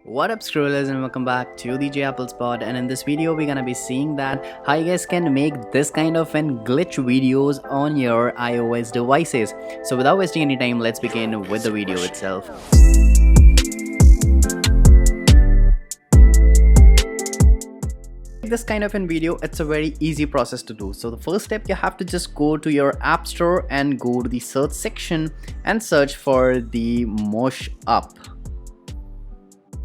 What up scrollers, and welcome back to the J Apple Spot. And in this video we're gonna be seeing that how you guys can make this kind of an glitch videos on your iOS devices. So without wasting any time, let's begin with the video itself. This kind of a video, it's a very easy process to do. So the first step, you have to just go to your app store and go to the search section and search for the Mosh Up.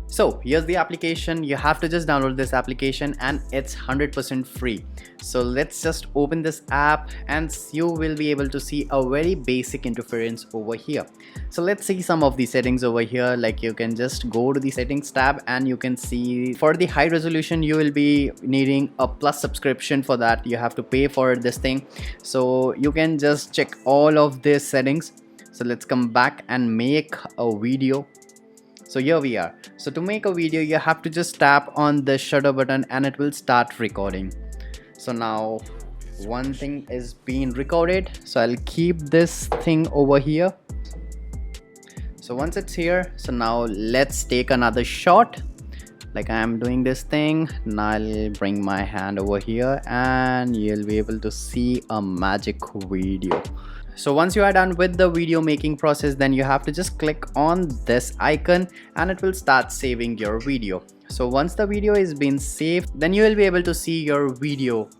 So here's the application. You have to just download this application and it's 100% free. So let's just open this app and you will be able to see a very basic interference over here. So let's see some of the settings over here. Like, you can just go to the settings tab and you can see for the high resolution you will be needing a plus subscription. For that you have to pay for this thing. So you can just check all of these settings. So let's come back and make a video. So here we are. So to make a video, you have to just tap on the shutter button and it will start recording. So now one thing is being recorded. So I'll keep this thing over here. So once it's here, so now let's take another shot. Like I am doing this thing. Now I'll bring my hand over here and you'll be able to see a magic video. So once you are done with the video making process, then you have to just click on this icon and it will start saving your video. So once the video is being saved, then you will be able to see your video.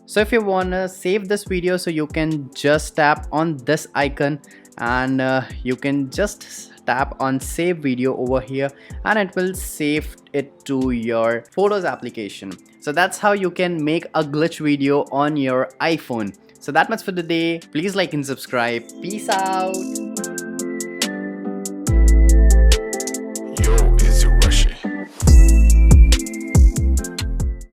So if you wanna save this video, so you can just tap on this icon and you can just tap on save video over here and it will save it to your photos application. So that's how you can make a glitch video on your iPhone. So that much for the day. Please like and subscribe. Peace out.